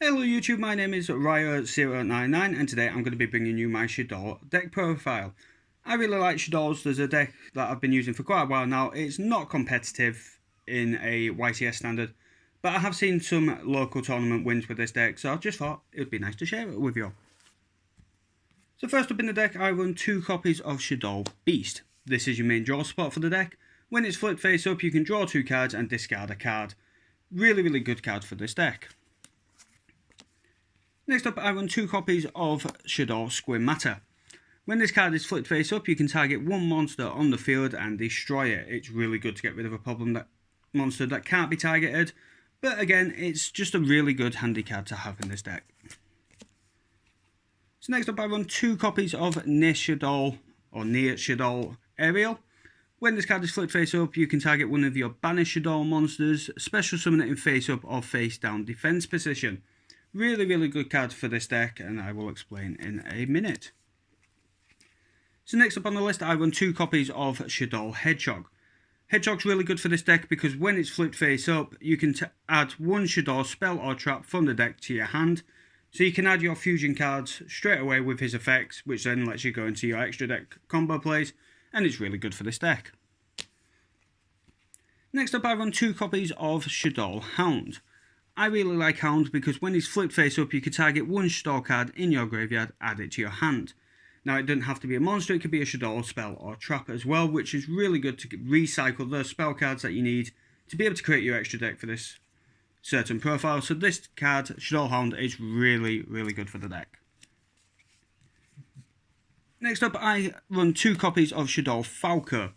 Hello YouTube, my name is Ryo099 and today I'm going to be bringing you my Shaddoll deck profile. I really like Shaddolls. There's a deck that I've been using for quite a while now. It's not competitive in a YCS standard, but I have seen some local tournament wins with this deck, so I just thought it would be nice to share it with you. So first up in the deck, I run 2 copies of Shaddoll Beast. This is your main draw spot for the deck. When it's flipped face up, you can draw 2 cards and discard a card. Really good card for this deck. Next up, I run 2 copies of Shaddoll Squirmatter. When this card is flipped face up, you can target 1 monster on the field and destroy it. It's really good to get rid of a monster that can't be targeted, but again, it's just a really good handy card to have in this deck. So next up, I run 2 copies of Near Shaddoll Aerial. When this card is flipped face up, you can target one of your banished Shaddoll monsters, special summon it in face up or face down defense position. Really good card for this deck, and I will explain in a minute. So next up on the list, I run 2 copies of Shaddoll Hedgehog. Hedgehog's really good for this deck because when it's flipped face up, you can add 1 Shaddoll spell or trap from the deck to your hand. So you can add your fusion cards straight away with his effects, which then lets you go into your extra deck combo plays, and it's really good for this deck. Next up, I run 2 copies of Shaddoll Hound. I really like Hound because when he's flipped face up, you can target 1 Shaddoll card in your graveyard, add it to your hand. Now, it doesn't have to be a monster, it could be a Shaddoll spell or trap as well, which is really good to recycle those spell cards that you need to be able to create your extra deck for this certain profile. So this card, Shaddoll Hound, is really good for the deck. Next up, I run 2 copies of Shaddoll Falco.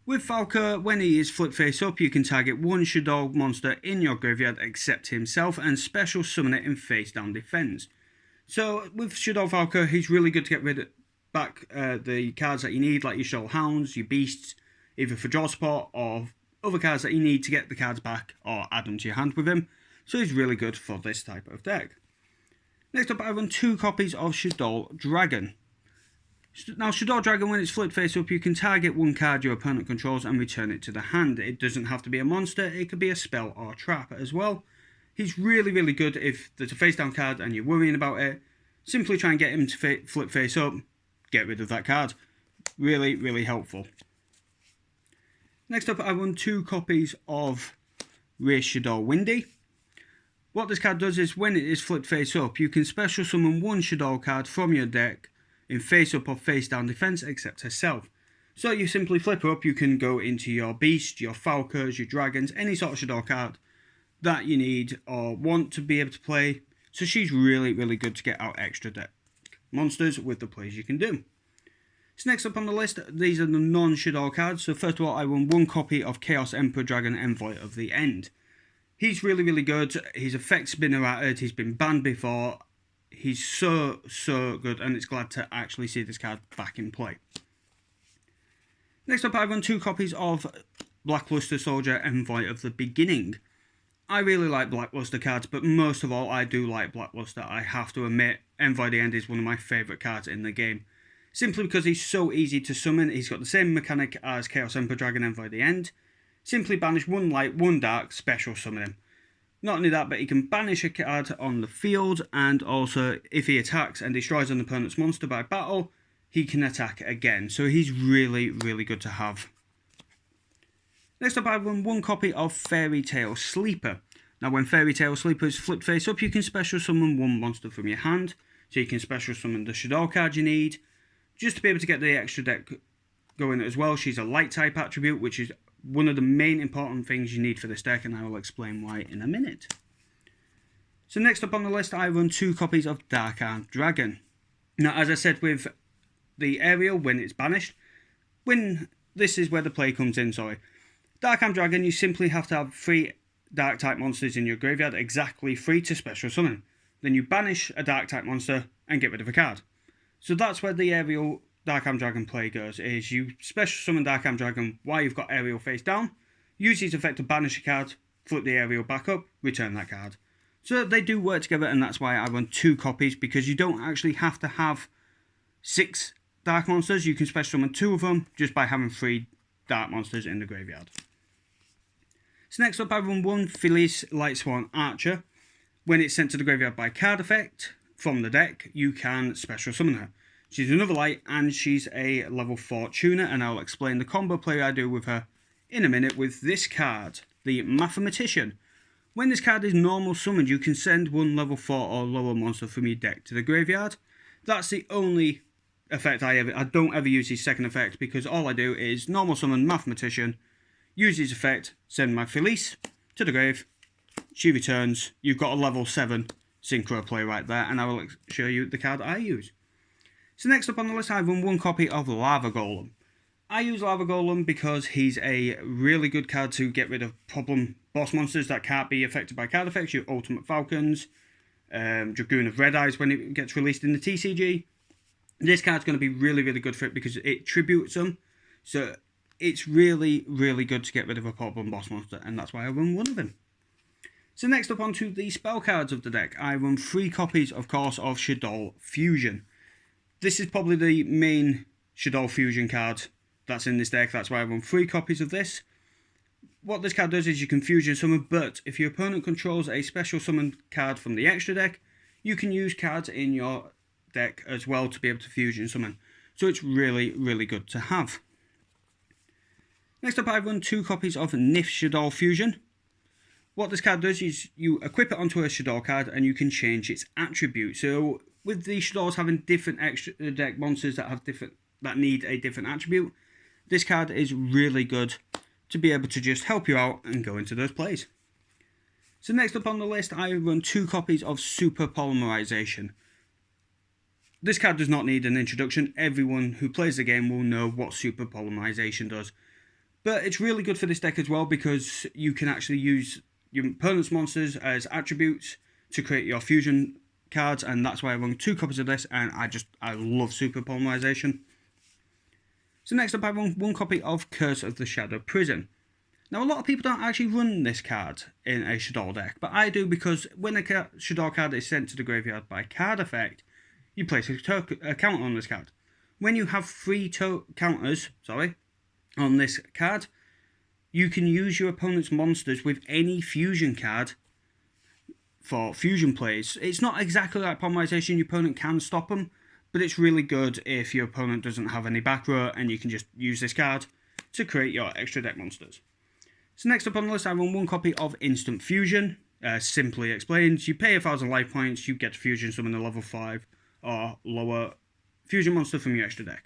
With Falco, when he is flipped face up, you can target 1 Shaddoll monster in your graveyard except himself and special summon it in face down defense. So with Shaddoll Falco, he's really good to get rid of the cards that you need, like your Shaddoll Hounds, your Beasts, either for draw support or other cards that you need to get the cards back or add them to your hand with him. So he's really good for this type of deck. Next up, I run 2 copies of Shaddoll Dragon. Now, Shaddoll Dragon, when it's flipped face up, you can target 1 card your opponent controls and return it to the hand. It doesn't have to be a monster, it could be a spell or trap as well. He's really good if there's a face down card and you're worrying about it. Simply try and get him to flip face up, get rid of that card. Really helpful. Next up, I run 2 copies of Race Shaddoll Windy. What this card does is when it is flipped face up, you can special summon 1 Shaddoll card from your deck in face up or face down defense except herself. So you simply flip her up, you can go into your Beast, your Falcons, your Dragons, any sort of Shaddoll card that you need or want to be able to play. So she's really good to get out extra deck monsters with the plays you can do. So next up on the list, these are the non-Shaddoll cards. So first of all, I run 1 copy of Chaos Emperor Dragon Envoy of the End. He's really good. His effects been errated, he's been banned before. He's so good, and it's glad to actually see this card back in play. Next up, I run 2 copies of Blackluster Soldier Envoy of the Beginning. I really like Blackluster cards, but most of all, I do like Blackluster. I have to admit, Envoy of the End is one of my favourite cards in the game. Simply because he's so easy to summon. He's got the same mechanic as Chaos Emperor Dragon Envoy of the End. Simply banish 1 light, 1 dark, special summon him. Not only that, but he can banish a card on the field, and also if he attacks and destroys an opponent's monster by battle, he can attack again. So he's really good to have. Next up, I run 1 copy of Fairy Tale Sleeper. Now, when Fairy Tale Sleeper is flipped face up, you can special summon 1 monster from your hand. So you can special summon the Shaddoll card you need, just to be able to get the extra deck going as well. She's a light type attribute, which is one of the main important things you need for this deck, and I will explain why in a minute. So next up on the list, I run 2 copies of Dark Armed Dragon. Now, as I said with the aerial, when it's banished, this is where the play comes in, Dark Armed Dragon, you simply have to have 3 dark type monsters in your graveyard, exactly 3 to special summon. Then you banish a dark type monster and get rid of a card. So that's where the aerial Dark Armed Dragon play goes, is you special summon Dark Armed Dragon while you've got aerial face down, use his effect to banish a card, flip the aerial back up, return that card. So they do work together, and that's why I run 2 copies, because you don't actually have to have 6 dark monsters. You can special summon 2 of them just by having 3 dark monsters in the graveyard. So next up, I run 1 Felice Lightsworn Archer. when it's sent to the graveyard by card effect from the deck, you can special summon her. She's another light, and she's a level 4 tuner, and I'll explain the combo play I do with her in a minute with this card, the Mathematician. When this card is normal summoned, you can send one level 4 or lower monster from your deck to the graveyard. That's the only effect I don't ever use his second effect, because all I do is normal summon Mathematician, use his effect, send my Felice to the grave, she returns, you've got a level 7 synchro play right there, and I will show you the card I use. So next up on the list, I run one copy of Lava Golem. I use Lava Golem because he's a really good card to get rid of problem boss monsters that can't be affected by card effects. Your Ultimate Falcons, Dragoon of Red Eyes when it gets released in the TCG. This card's going to be really, really good for it because it tributes them. So it's really, really good to get rid of a problem boss monster, and that's why I run one of them. So next up onto the spell cards of the deck, I run 3 copies, of course, of Shaddoll Fusion. This is probably the main Shaddoll Fusion card that's in this deck. That's why I run 3 copies of this. What this card does is you can fusion summon, but if your opponent controls a special summon card from the extra deck, you can use cards in your deck as well to be able to fusion summon. So it's really, really good to have. Next up, I run 2 copies of Nif Shaddoll Fusion. What this card does is you equip it onto a Shaddoll card and you can change its attribute. So with the Shaddolls having different extra deck monsters that need a different attribute, this card is really good to be able to just help you out and go into those plays. So next up on the list, I run 2 copies of Super Polymerization. This card does not need an introduction. Everyone who plays the game will know what Super Polymerization does. But it's really good for this deck as well because you can actually use your opponent's monsters as attributes to create your fusion cards, and that's why I run 2 copies of this, and I love Super Polymerization. So next up, I run 1 copy of Curse of the Shadow Prison. Now, a lot of people don't actually run this card in a Shaddoll deck, but I do because when a Shaddoll card is sent to the graveyard by card effect, you place a counter on this card. When you have 3 counters on this card, you can use your opponent's monsters with any fusion card for fusion plays. It's not exactly like Polymerization, your opponent can stop them, but it's really good if your opponent doesn't have any back row and you can just use this card to create your extra deck monsters. So next up on the list, I run 1 copy of Instant Fusion. Simply explains, you pay 1,000 life points, you get to fusion summon a level 5 or lower fusion monster from your extra deck.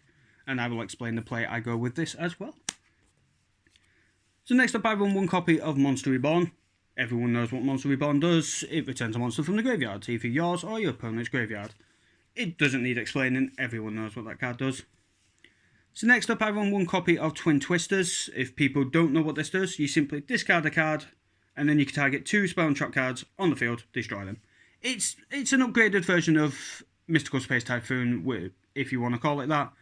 And I will explain the play I go with this as well. So next up, I run 1 copy of Monster Reborn. Everyone knows what Monster Reborn does. It returns a monster from the graveyard, either yours or your opponent's graveyard. It doesn't need explaining, everyone knows what that card does. So next up, I run 1 copy of Twin Twisters. If people don't know what this does, you simply discard a card, and then you can target 2 spell and trap cards on the field, destroy them. It's an upgraded version of Mystical Space Typhoon, if you want to call it that.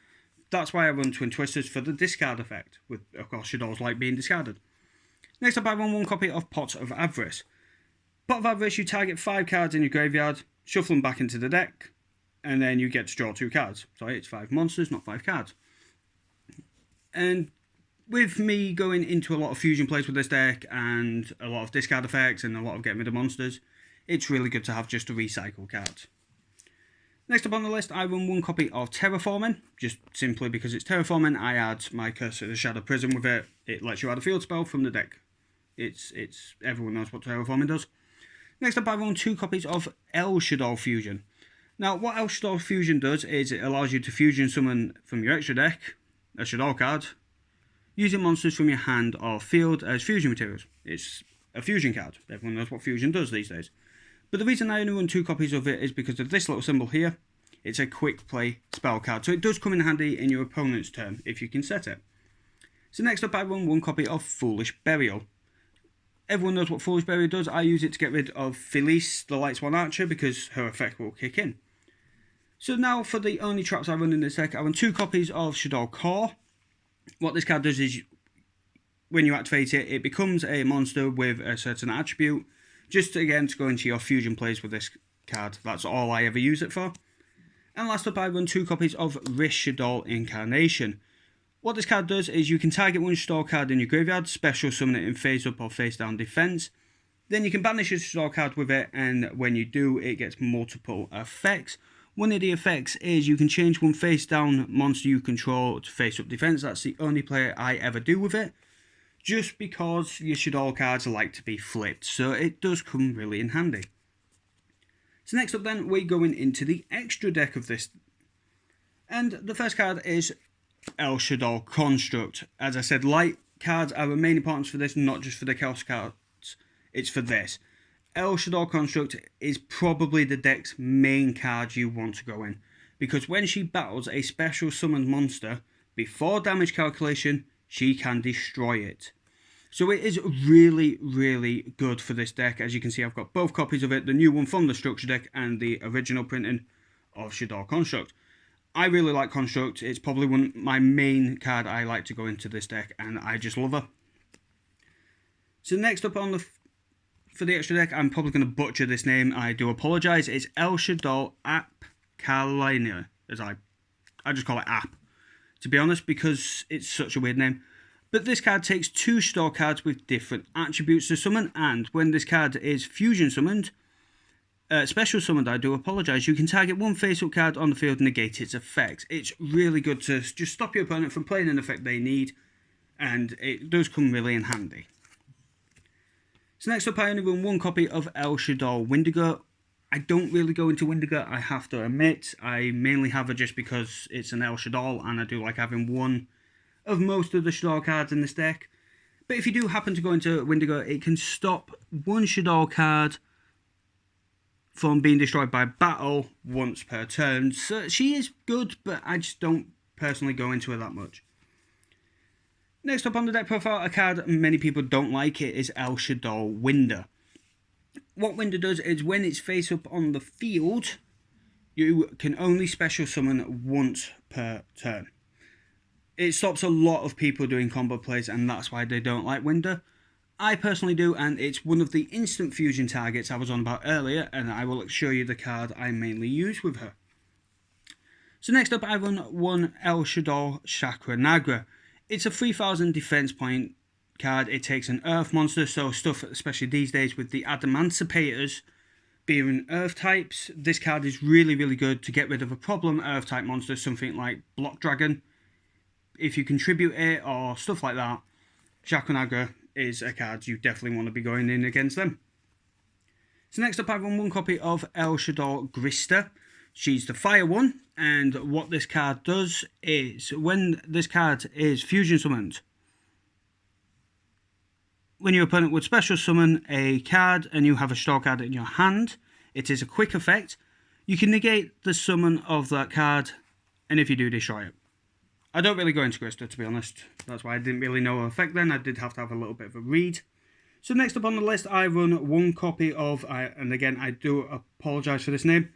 That's why I run Twin Twisters, for the discard effect, with, of course, Shaddolls like being discarded. Next up, I run 1 copy of Pot of Avarice. Pot of Avarice, you target 5 cards in your graveyard, shuffle them back into the deck, and then you get to draw 2 cards. Sorry, it's 5 monsters, not 5 cards. And with me going into a lot of fusion plays with this deck, and a lot of discard effects, and a lot of getting rid of monsters, it's really good to have just a recycle card. Next up on the list, I run 1 copy of Terraforming, just simply because it's Terraforming. I add my Curse of the Shadow Prison with it. It lets you add a field spell from the deck. Everyone knows what Terraforming does. Next up, I run 2 copies of El Shaddoll Fusion. Now, what El Shaddoll Fusion does is it allows you to fusion summon from your extra deck a Shaddoll card, using monsters from your hand or field as fusion materials. It's a fusion card. Everyone knows what fusion does these days. But the reason I only run 2 copies of it is because of this little symbol here. It's a quick play spell card, so it does come in handy in your opponent's turn if you can set it. So next up, I run 1 copy of Foolish Burial. Everyone knows what Foolish Burial does. I use it to get rid of Felice, the Lights One Archer, because her effect will kick in. So now for the only traps I run in this deck, I run 2 copies of Shaddoll Core. What this card does is, when you activate it, it becomes a monster with a certain attribute. Just again to go into your fusion plays with this card. That's all I ever use it for. And last up, I run 2 copies of Rish Shaddoll Incarnation. What this card does is you can target 1 Shaddoll card in your graveyard, special summon it in face up or face down defense. Then you can banish a Shaddoll card with it, and when you do, it gets multiple effects. One of the effects is you can change one face down monster you control to face up defense. That's the only play I ever do with it, just because your Shaddoll cards like to be flipped, so it does come really in handy. So next up then, we're going into the extra deck of this, and the first card is El Shaddoll Construct. As I said, light cards are of main importance for this, not just for the Chaos cards, it's for this. El Shaddoll Construct is probably the deck's main card you want to go in, because when she battles a special summoned monster, before damage calculation, she can destroy it. So it is really, really good for this deck. As you can see, I've got both copies of it, the new one from the Structure deck and the original printing of Shaddoll Construct. I really like Construct. It's probably my main card I like to go into this deck, and I just love her. So next up on for the extra deck, I'm probably going to butcher this name. I do apologise. It's El Shaddoll Apkalina, as I just call it App, to be honest, because it's such a weird name. But this card takes 2 Shaddoll cards with different attributes to summon, and when this card is fusion summoned, special summoned, I do apologise, you can target one face-up card on the field and negate its effects. It's really good to just stop your opponent from playing an effect they need, and it does come really in handy. So next up, I only run one copy of El Shaddoll Windigo. I don't really go into Windigo, I have to admit. I mainly have her just because it's an El Shaddoll, and I do like having one of most of the Shaddoll cards in this deck. But if you do happen to go into Windigo, it can stop one Shaddoll card from being destroyed by battle once per turn. So she is good, but I just don't personally go into her that much. Next up on the deck profile, a card many people don't like, it is El Shaddoll Winder. What Winder does is when it's face up on the field, you can only special summon once per turn. It stops a lot of people doing combo plays, and that's why they don't like Winder. I personally do, and it's one of the instant fusion targets I was on about earlier, and I will show you the card I mainly use with her. So next up, I run one El Shaddoll Chakra Nagra. It's a 3000 defense point card. It takes an earth monster, so stuff, especially these days with the Adamanticators being earth types, this card is really, really good to get rid of a problem earth type monster, something like Block Dragon. If you contribute it or stuff like that, Chakra Nagra is a card you definitely want to be going in against them. So next up, I run one copy of El Shaddoll Grista. She's the fire one, and what this card does is when this card is fusion summoned, when your opponent would special summon a card and you have a Shaddoll card in your hand, it is a quick effect. You can negate the summon of that card, and if you do, destroy it. I don't really go into Grista, to be honest. That's why I didn't really know her effect then. I did have to have a little bit of a read. So next up on the list, I run one copy of, and again, I do apologise for this name,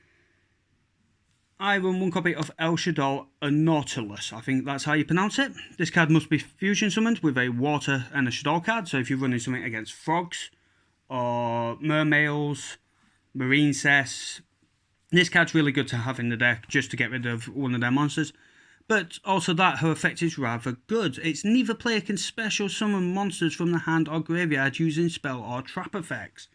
I run one copy of El Shaddoll Nautilus. I think that's how you pronounce it. This card must be fusion summoned with a water and a Shaddoll card. So if you're running something against frogs or mermaids, marine cess, this card's really good to have in the deck just to get rid of one of their monsters. But also that her effect is rather good. It's neither player can special summon monsters from the hand or graveyard using spell or trap effects.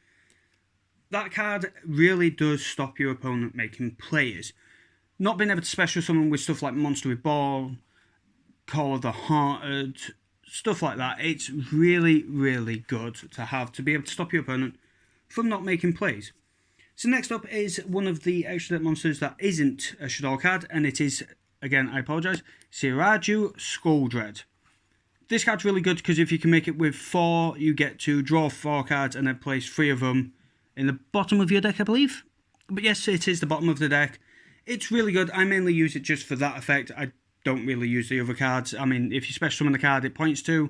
That card really does stop your opponent making plays. Not being able to special summon with stuff like Monster Reborn, Call of the Hearted, stuff like that. It's really, really good to have to be able to stop your opponent from not making plays. So next up is one of the extra deck monsters that isn't a Shaddoll card, and it is, again, I apologise, Siraju Skuldred. This card's really good because if you can make it with 4, you get to draw 4 cards and then place 3 of them in the bottom of your deck, I believe. But yes, it is the bottom of the deck. It's really good. I mainly use it just for that effect. I don't really use the other cards. I mean, if you special summon the card it points to,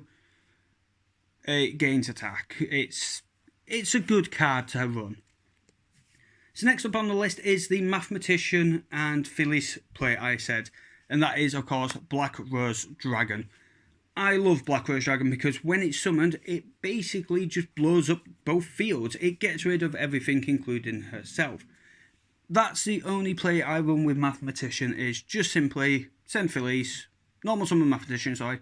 it gains attack. It's a good card to run. So next up on the list is the Mathematician and Phyllis play I said. And that is, of course, Black Rose Dragon. I love Black Rose Dragon because when it's summoned, it basically just blows up both fields. It gets rid of everything, including herself. That's the only play I run with Mathematician, is just simply send Phyllis, normal summon Mathematician, sorry,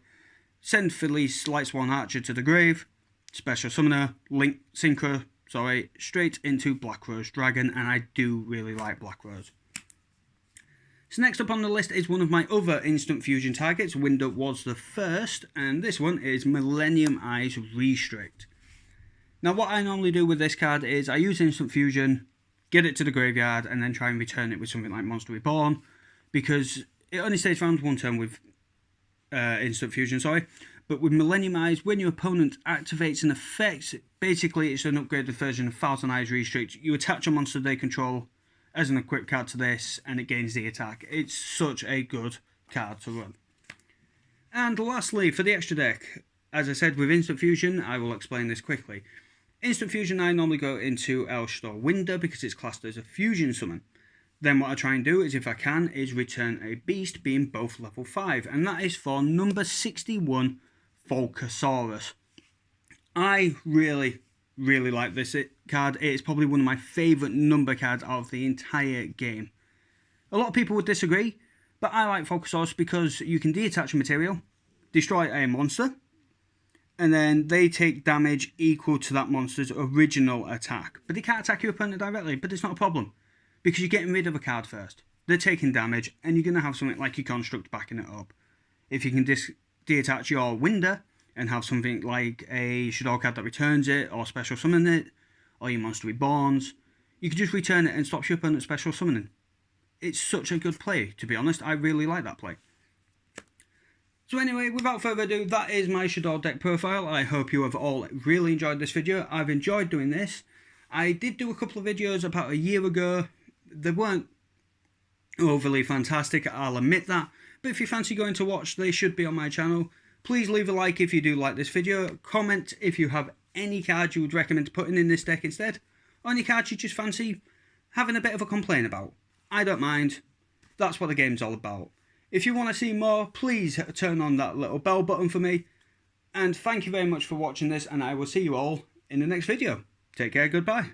send Phyllis Lightsworn Archer to the grave, special summon her, link, sync her, Sorry, straight into Black Rose Dragon, and I do really like Black Rose. So next up on the list is one of my other instant fusion targets. Winder was the first, and this one is Millennium Eyes Restrict. Now what I normally do with this card is I use instant fusion, get it to the graveyard, and then try and return it with something like Monster Reborn, because it only stays around one turn with instant fusion, but with Millennium Eyes, when your opponent activates an effect, basically it's an upgraded version of Thousand Eyes Restrict. You attach a monster they control as an equipped card to this, and it gains the attack. It's such a good card to run. And lastly, for the extra deck, as I said with instant fusion, I will explain this quickly. Instant fusion, I normally go into El Shaddoll Winder because it's classed as a fusion summon. Then what I try and do is, if I can, is return a beast being both level 5, and that is for number 61, Volcasaurus. I really like this card. It is probably one of my favourite number cards out of the entire game. A lot of people would disagree, but I like Volcasaurus because you can detach a material, destroy a monster, and then they take damage equal to that monster's original attack. But they can't attack your opponent directly, but it's not a problem, because you're getting rid of a card first. They're taking damage, and you're going to have something like your Construct backing it up. If you can detach your Winder and have something like a Shaddoll card that returns it, or special summon it, or your Monster Reborns, you can just return it and stop your opponent special summoning. It's such a good play, to be honest. I really like that play. So anyway, without further ado, that is my Shaddoll deck profile. I hope you have all really enjoyed this video. I've enjoyed doing this. I did do a couple of videos about a year ago. They weren't overly fantastic, I'll admit that. But if you fancy going to watch, they should be on my channel. Please leave a like if you do like this video. Comment if you have any cards you would recommend putting in this deck instead. Or any cards you just fancy having a bit of a complaint about. I don't mind. That's what the game's all about. If you want to see more, please turn on that little bell button for me. And thank you very much for watching this, and I will see you all in the next video. Take care, goodbye.